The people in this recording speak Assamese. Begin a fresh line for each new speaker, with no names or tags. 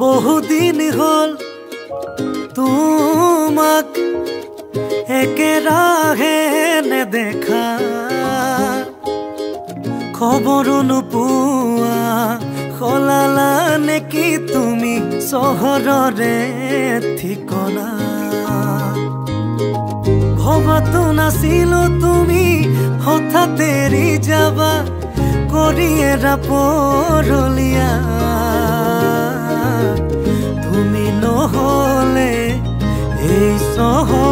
বহুদিন হল তোমাক একেৰাহে নেদেখা, খবৰো নোপোৱা সলালা নেকি তুমি চহৰৰে ঠিকনা। ভবাতো নাছিলো তুমি হঠাৎ এৰি যাবা, কৰি এৰা পৰলীয়া। তুমি নহলে এই চহৰ